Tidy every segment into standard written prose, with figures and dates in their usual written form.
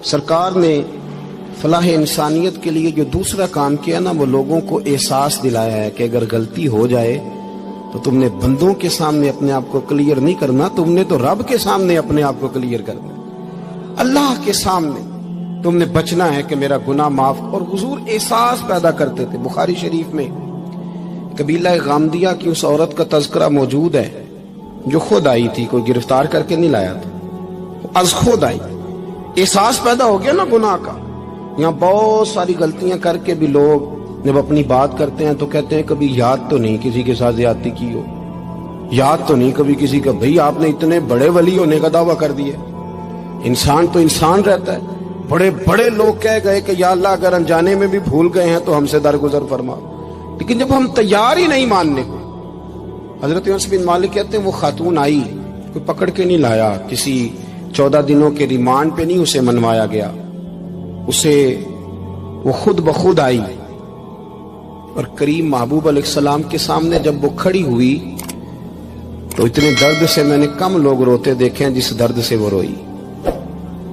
سرکار نے فلاح انسانیت کے لیے جو دوسرا کام کیا نا، وہ لوگوں کو احساس دلایا ہے کہ اگر غلطی ہو جائے تو تم نے بندوں کے سامنے اپنے آپ کو کلیئر نہیں کرنا، تم نے تو رب کے سامنے اپنے آپ کو کلیئر کرنا، اللہ کے سامنے تم نے بچنا ہے کہ میرا گناہ معاف۔ اور حضور احساس پیدا کرتے تھے۔ بخاری شریف میں قبیلہ غامدیہ کی اس عورت کا تذکرہ موجود ہے جو خود آئی تھی، کوئی گرفتار کر کے نہیں لایا تھا، از خود آئی۔ احساس پیدا ہو گیا نا گناہ کا۔ یہاں بہت ساری غلطیاں کر کے بھی لوگ جب اپنی بات کرتے ہیں تو کہتے ہیں کبھی یاد تو نہیں کسی کے ساتھ زیادتی کی ہو، یاد تو نہیں کبھی کسی کا۔ بھئی آپ نے اتنے بڑے ولی ہونے کا دعویٰ کر دیا۔ انسان تو انسان رہتا ہے۔ بڑے بڑے لوگ کہہ گئے کہ یا اللہ اگر انجانے میں بھی بھول گئے ہیں تو ہم سے درگزر فرما، لیکن جب ہم تیار ہی نہیں ماننے کو۔ حضرت انس بن مالک کہتے ہیں وہ خاتون آئی، کوئی پکڑ کے نہیں لایا، کسی 14 دنوں کے ریمانڈ پہ نہیں اسے منوایا گیا، اسے وہ خود بخود آئی اور کریم محبوب علیہ السلام کے سامنے جب وہ کھڑی ہوئی تو اتنے درد سے میں نے کم لوگ روتے دیکھے ہیں جس درد سے وہ روئی۔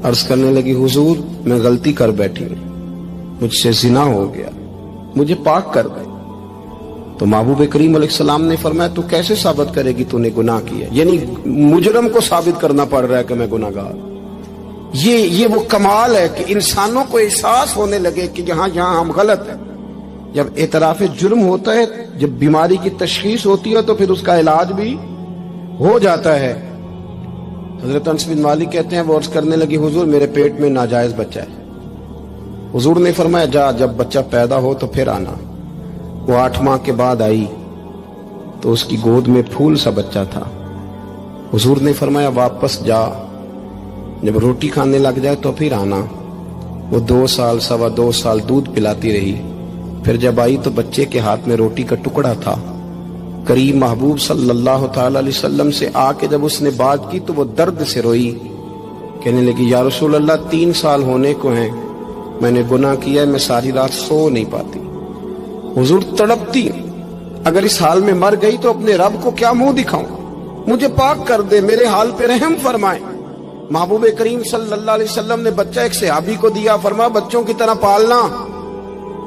عرض کرنے لگی حضور میں غلطی کر بیٹھی ہوں، مجھ سے زنا ہو گیا، مجھے پاک کر دے۔ تو محبوب کریم علیہ السلام نے فرمایا تو کیسے ثابت کرے گی تو نے گناہ کیا؟ یعنی مجرم کو ثابت کرنا پڑ رہا ہے کہ میں گناہ گار۔ یہ وہ کمال ہے کہ انسانوں کو احساس ہونے لگے کہ یہاں ہم غلط ہیں۔ جب اعتراف جرم ہوتا ہے، جب بیماری کی تشخیص ہوتی ہے تو پھر اس کا علاج بھی ہو جاتا ہے۔ حضرت انس بن مالک کہتے ہیں وہ عرض کرنے لگی حضور میرے پیٹ میں ناجائز بچہ ہے۔ حضور نے فرمایا جا جب بچہ پیدا ہو تو پھر آنا۔ وہ 8 ماہ کے بعد آئی تو اس کی گود میں پھول سا بچہ تھا۔ حضور نے فرمایا واپس جا، جب روٹی کھانے لگ جائے تو پھر آنا۔ وہ 2 سال 2.25 سال دودھ پلاتی رہی، پھر جب آئی تو بچے کے ہاتھ میں روٹی کا ٹکڑا تھا۔ کریم محبوب صلی اللہ تعالی علیہ وسلم سے آ کے جب اس نے بات کی تو وہ درد سے روئی، کہنے لگی یا رسول اللہ 3 سال ہونے کو ہیں، میں نے گناہ کیا ہے، میں ساری رات سو نہیں پاتی۔ حضور تڑپتی، اگر اس حال میں مر گئی تو اپنے رب کو کیا منہ دکھاؤں، مجھے پاک کر دے، میرے حال پہ رحم فرمائے۔ محبوب کریم صلی اللہ علیہ وسلم نے بچہ ایک صحابی کو دیا، فرمایا بچوں کی طرح پالنا،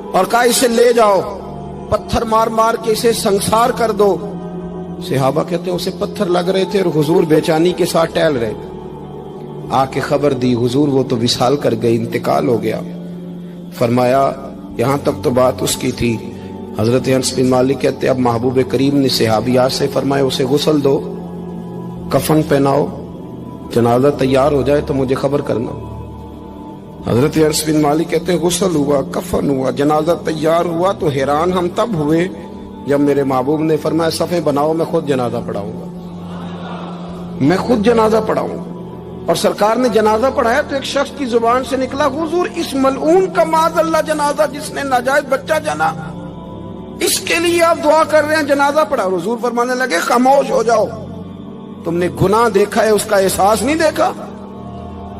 اور کہا اسے لے جاؤ، پتھر مار مار کے اسے سنسار کر دو۔ صحابہ کہتے ہیں اسے پتھر لگ رہے تھے اور حضور بے چینی کے ساتھ ٹہل رہے۔ آ کے خبر دی حضور وہ تو وصال کر گئی، انتقال ہو گیا۔ فرمایا یہاں تک تو بات اس کی تھی۔ حضرت انس بن مالک کہتے اب محبوب کریم نے صحابیات سے فرمایا اسے غسل دو، کفن پہناؤ، جنازہ تیار ہو جائے تو مجھے خبر کرنا۔ حضرت انس بن مالک کہتے ہیں غسل ہوا، کفن ہوا، جنازہ تیار ہوا تو حیران ہم تب ہوئے جب میرے محبوب نے فرمایا صفیں بناؤ، میں خود جنازہ پڑھاؤں گا، میں خود جنازہ پڑھاؤں گا۔ اور سرکار نے جنازہ پڑھایا تو ایک شخص کی زبان سے نکلا حضور اس ملعون کا معاذ اللہ جنازہ جس نے ناجائز بچہ جنا، اس کے لیے آپ دعا کر رہے ہیں، جنازہ پڑھا۔ حضور فرمانے لگے خاموش ہو جاؤ، تم نے گناہ دیکھا ہے، اس کا احساس نہیں دیکھا،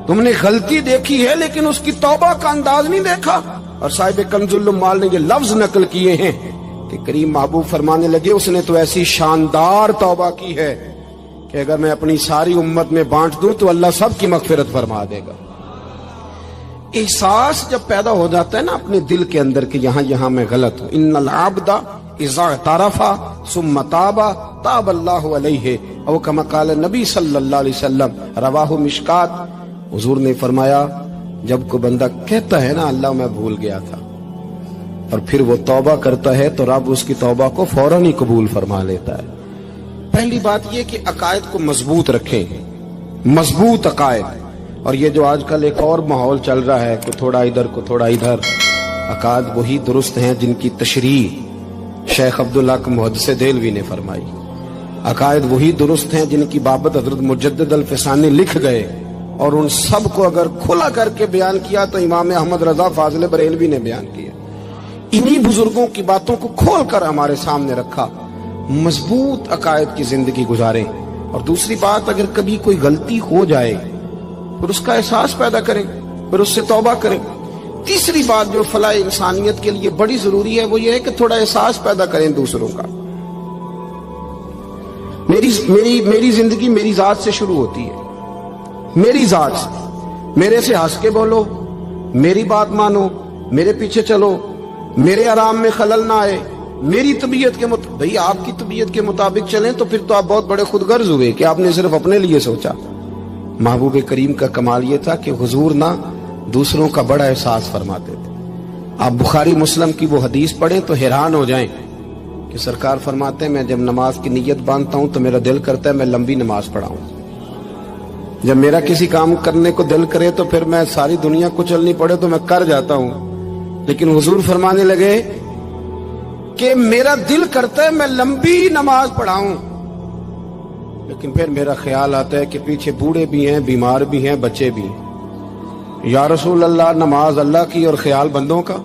تم نے غلطی دیکھی ہے لیکن اس کی توبہ کا انداز نہیں دیکھا۔ اور صاحب کنز العمال نے یہ لفظ نقل کیے ہیں کہ کریم محبوب فرمانے لگے اس نے تو ایسی شاندار توبہ کی ہے کہ اگر میں اپنی ساری امت میں بانٹ دوں تو اللہ سب کی مغفرت فرما دے گا۔ احساس جب پیدا ہو جاتا ہے نا اپنے دل کے اندر کہ یہاں میں غلط ہوں، ان العبد اذا اعترف ثم تاب تاب اللہ علیہ او کما قال نبی صلی اللہ علیہ وسلم، رواہ مشکات۔ حضور نے فرمایا جب کوئی بندہ کہتا ہے نا اللہ میں بھول گیا تھا اور پھر وہ توبہ کرتا ہے تو رب اس کی توبہ کو فوراً ہی قبول فرما لیتا ہے۔ پہلی بات یہ کہ عقائد کو مضبوط رکھیں، مضبوط عقائد۔ اور یہ جو آج کل ایک اور ماحول چل رہا ہے کہ تھوڑا ادھر کو تھوڑا ادھر، عقائد وہی درست ہیں جن کی تشریح شیخ عبدالحق محدث دہلوی نے فرمائی، عقائد وہی درست ہیں جن کی بابت حضرت مجدد الفسانی لکھ گئے، اور ان سب کو اگر کھلا کر کے بیان کیا تو امام احمد رضا فاضل بریلوی نے بیان کیا۔ انہی بزرگوں کی باتوں کو کھول کر ہمارے سامنے رکھا۔ مضبوط عقائد کی زندگی گزاریں۔ اور دوسری بات اگر کبھی کوئی غلطی ہو جائے پھر اس کا احساس پیدا کریں، پھر اس سے توبہ کریں۔ تیسری بات جو فلاح انسانیت کے لیے بڑی ضروری ہے وہ یہ ہے کہ تھوڑا احساس پیدا کریں دوسروں کا۔ میری زندگی میری ذات سے شروع ہوتی ہے، میری ذات سے۔ میرے سے ہنس کے بولو، میری بات مانو، میرے پیچھے چلو، میرے آرام میں خلل نہ آئے، میری طبیعت کے بھئی آپ کی طبیعت کے مطابق چلیں تو پھر تو آپ بہت بڑے خود غرض ہوئے کہ آپ نے صرف اپنے لیے سوچا۔ محبوب کریم کا کمال یہ تھا کہ حضور نہ دوسروں کا بڑا احساس فرماتے تھے۔ آپ بخاری مسلم کی وہ حدیث پڑھیں تو حیران ہو جائیں کہ سرکار فرماتے ہیں میں جب نماز کی نیت باندھتا ہوں تو میرا دل کرتا ہے میں لمبی نماز پڑھاؤں، جب میرا کسی کام کرنے کو دل کرے تو پھر میں ساری دنیا کچلنی پڑے تو میں کر جاتا ہوں، لیکن حضور فرمانے لگے کہ میرا دل کرتا ہے میں لمبی نماز پڑھاؤں، لیکن پھر میرا خیال آتا ہے کہ پیچھے بوڑھے بھی ہیں، بیمار بھی ہیں، بچے بھی ہیں۔ یا رسول اللہ نماز اللہ کی اور خیال بندوں کا؟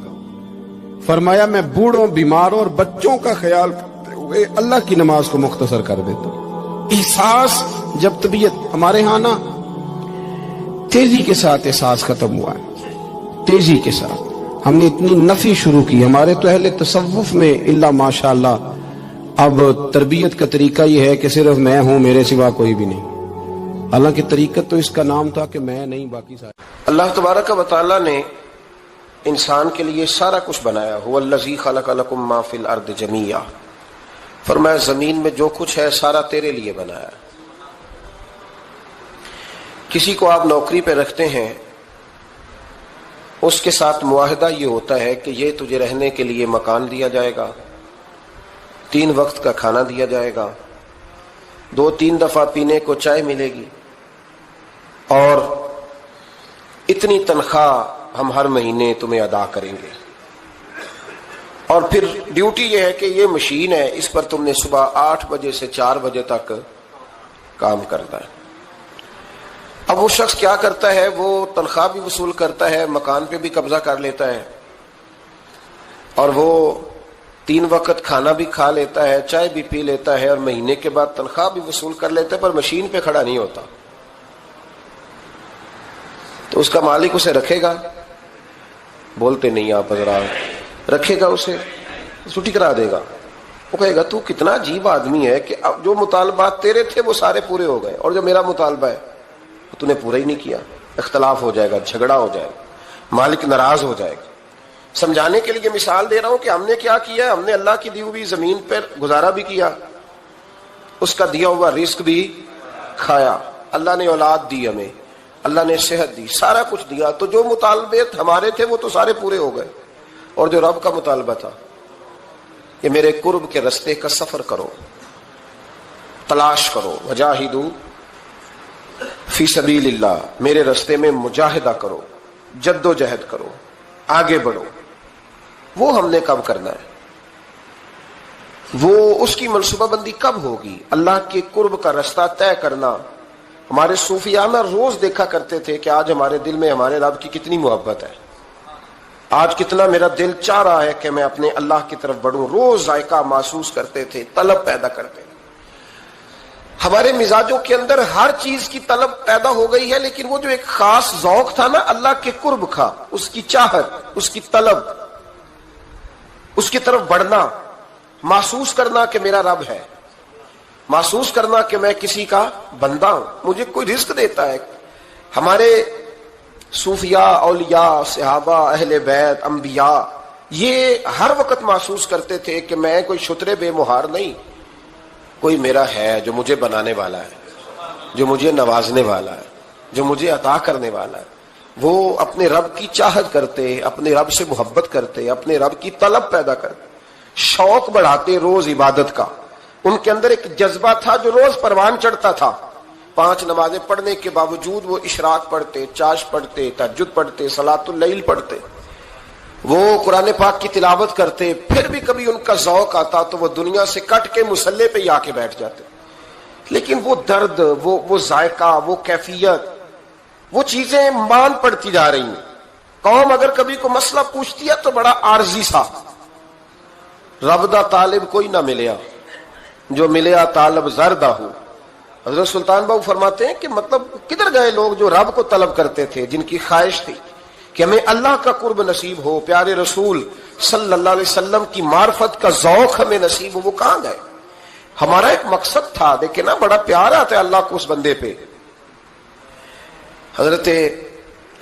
فرمایا میں بوڑھوں، بیماروں اور بچوں کا خیال کرتے ہوئے اللہ کی نماز کو مختصر کر دیتا ہوں۔ احساس جب طبیعت ہمارے ہاں نا تیزی کے ساتھ احساس ختم ہوا ہے، تیزی کے ساتھ ہم نے اتنی نفی شروع کی۔ ہمارے تو اہل تصوف میں الا ماشاءاللہ اب تربیت کا طریقہ یہ ہے کہ صرف میں ہوں، میرے سوا کوئی بھی نہیں، حالانکہ طریقت تو اس کا نام تھا کہ میں نہیں باقی سارے۔ اللہ تبارک و تعالیٰ نے انسان کے لیے سارا کچھ بنایا، هو الذی خلق لکم ما فی الارض جمیعا، فرمایا زمین میں جو کچھ ہے سارا تیرے لیے بنایا۔ کسی کو آپ نوکری پہ رکھتے ہیں، اس کے ساتھ معاہدہ یہ ہوتا ہے کہ یہ تجھے رہنے کے لیے مکان دیا جائے گا، 3 وقت کا کھانا دیا جائے گا، 2-3 دفعہ پینے کو چائے ملے گی، اور اتنی تنخواہ ہم ہر مہینے تمہیں ادا کریں گے، اور پھر ڈیوٹی یہ ہے کہ یہ مشین ہے، اس پر تم نے صبح 8 بجے سے 4 بجے تک کام کرنا ہے۔ اب وہ شخص کیا کرتا ہے؟ وہ تنخواہ بھی وصول کرتا ہے، مکان پہ بھی قبضہ کر لیتا ہے، اور وہ 3 وقت کھانا بھی کھا لیتا ہے، چائے بھی پی لیتا ہے، اور مہینے کے بعد تنخواہ بھی وصول کر لیتا ہے، پر مشین پہ کھڑا نہیں ہوتا۔ تو اس کا مالک اسے رکھے گا؟ بولتے نہیں آپ حضرات، رکھے گا، اسے چھٹی کرا دے گا۔ وہ کہے گا تو کتنا عجیب آدمی ہے کہ اب جو مطالبات تیرے تھے وہ سارے پورے ہو گئے، اور جو میرا مطالبہ ہے تو نے پورا ہی نہیں کیا۔ اختلاف ہو جائے گا، جھگڑا ہو جائے گا، مالک ناراض ہو جائے گا۔ سمجھانے کے لیے مثال دے رہا ہوں کہ ہم نے کیا کیا ہے، ہم نے اللہ کی دی ہوئی زمین پر گزارا بھی کیا، اس کا دیا ہوا رزق بھی کھایا، اللہ نے اولاد دی ہمیں، اللہ نے صحت دی، سارا کچھ دیا، تو جو مطالبے ہمارے تھے وہ تو سارے پورے ہو گئے، اور جو رب کا مطالبہ تھا کہ میرے قرب کے رستے کا سفر کرو، تلاش کرو، وجاہدوا فی سبیل اللہ، میرے رستے میں مجاہدہ کرو، جد و جہد کرو، آگے بڑھو، وہ ہم نے کب کرنا ہے؟ وہ اس کی منصوبہ بندی کب ہوگی؟ اللہ کے قرب کا رستہ طے کرنا۔ ہمارے صوفیانہ روز دیکھا کرتے تھے کہ آج ہمارے دل میں ہمارے رب کی کتنی محبت ہے، آج کتنا میرا دل چاہ رہا ہے کہ میں اپنے اللہ کی طرف بڑھوں، روز ذائقہ محسوس کرتے تھے، طلب پیدا کرتے تھے۔ ہمارے مزاجوں کے اندر ہر چیز کی طلب پیدا ہو گئی ہے، لیکن وہ جو ایک خاص ذوق تھا نا اللہ کے قرب کا، اس کی چاہت، اس کی طلب، اس کی طرف بڑھنا، محسوس کرنا کہ میرا رب ہے، محسوس کرنا کہ میں کسی کا بندہ ہوں، مجھے کوئی رزق دیتا ہے۔ ہمارے صوفیاء، اولیاء، صحابہ، اہل بیت، انبیاء یہ ہر وقت محسوس کرتے تھے کہ میں کوئی شترے بے مہار نہیں، کوئی میرا ہے جو مجھے بنانے والا ہے، جو مجھے نوازنے والا ہے، جو مجھے عطا کرنے والا ہے۔ وہ اپنے رب کی چاہت کرتے، اپنے رب سے محبت کرتے، اپنے رب کی طلب پیدا کرتے، شوق بڑھاتے روز عبادت کا۔ ان کے اندر ایک جذبہ تھا جو روز پروان چڑھتا تھا، 5 نمازیں پڑھنے کے باوجود وہ اشراق پڑھتے، چاش پڑھتے، تہجد پڑھتے، صلاۃ اللیل پڑھتے، وہ قرآن پاک کی تلاوت کرتے، پھر بھی کبھی ان کا ذوق آتا تو وہ دنیا سے کٹ کے مصلے پہ ہی آ کے بیٹھ جاتے۔ لیکن وہ درد، وہ ذائقہ، وہ کیفیت، وہ چیزیں مان پڑتی جا رہی ہیں۔ قوم اگر کبھی کو مسئلہ پوچھتی ہے تو بڑا عارضی سا، رب دا طالب کوئی نہ ملیا، جو ملیا طالب زردہ ہو۔ حضرت سلطان بہو فرماتے ہیں کہ مطلب کدھر گئے لوگ جو رب کو طلب کرتے تھے، جن کی خواہش تھی کہ ہمیں اللہ کا قرب نصیب ہو، پیارے رسول صلی اللہ علیہ وسلم کی معرفت کا ذوق ہمیں نصیب ہو، وہ کہاں گئے؟ ہمارا ایک مقصد تھا، دیکھیں نا بڑا پیار آتا ہے اللہ کو اس بندے پہ۔ حضرت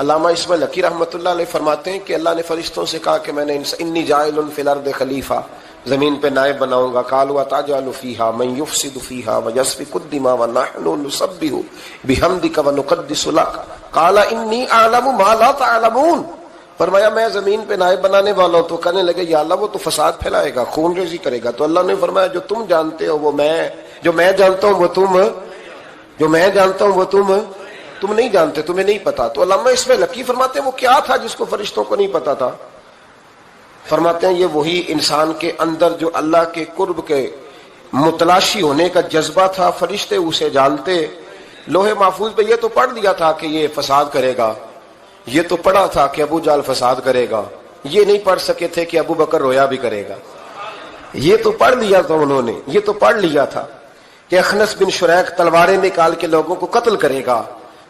علامہ اسماعیل حقی رحمۃ اللہ علیہ فرماتے ہیں کہ اللہ نے فرشتوں سے کہا کہ میں نے انی جاعل فی الارض خلیفہ، زمین پہ نائب بناؤں گا. قالوا تجعل فیہا من یفسد فیہا ویسفک الدماء ونحن نسبح بحمدک ونقدس لک قال انی اعلم ما لا تعلمون. فرمایا میں زمین پہ نائب بنانے والا ہوں. تو کہنے لگے یا اللہ وہ تو فساد پھیلائے گا، خون ریزی کرے گا. تو اللہ نے فرمایا جو تم جانتے ہو وہ میں، جو میں جانتا ہوں وہ تم، جو میں جانتا ہوں وہ تم نہیں جانتے، تمہیں نہیں پتا. تو علامہ اسماعیل حقی فرماتے ہیں وہ کیا تھا جس کو فرشتوں کو نہیں پتا تھا؟ فرماتے ہیں یہ وہی انسان کے اندر جو اللہ کے قرب کے متلاشی ہونے کا جذبہ تھا. فرشتے اسے جانتے، لوح محفوظ پہ یہ تو پڑھ لیا تھا کہ یہ فساد کرے گا، یہ تو پڑھا تھا کہ ابو جہل فساد کرے گا، یہ نہیں پڑھ سکے تھے کہ ابو بکر رویا بھی کرے گا. یہ تو پڑھ لیا تھا انہوں نے، یہ تو پڑھ لیا تھا کہ اخنس بن شریق تلواریں نکال کے لوگوں کو قتل کرے گا.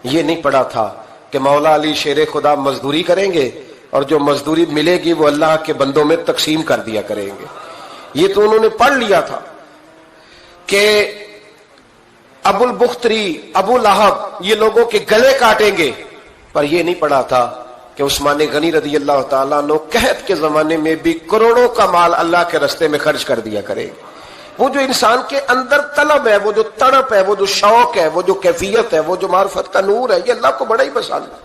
یہ نہیں پڑھا تھا کہ مولا علی شیر خدا مزدوری کریں گے اور جو مزدوری ملے گی وہ اللہ کے بندوں میں تقسیم کر دیا کریں گے. یہ تو انہوں نے پڑھ لیا تھا کہ ابو البختری، ابو لہب یہ لوگوں کے گلے کاٹیں گے. پر یہ نہیں پڑھا تھا کہ عثمان غنی رضی اللہ تعالیٰ عنہ قحط کے زمانے میں بھی کروڑوں کا مال اللہ کے راستے میں خرچ کر دیا کرے. وہ جو انسان کے اندر طلب ہے، وہ جو تڑپ ہے، وہ جو شوق ہے، وہ جو کیفیت ہے، وہ جو معرفت کا نور ہے، یہ اللہ کو بڑا ہی پسند ہے.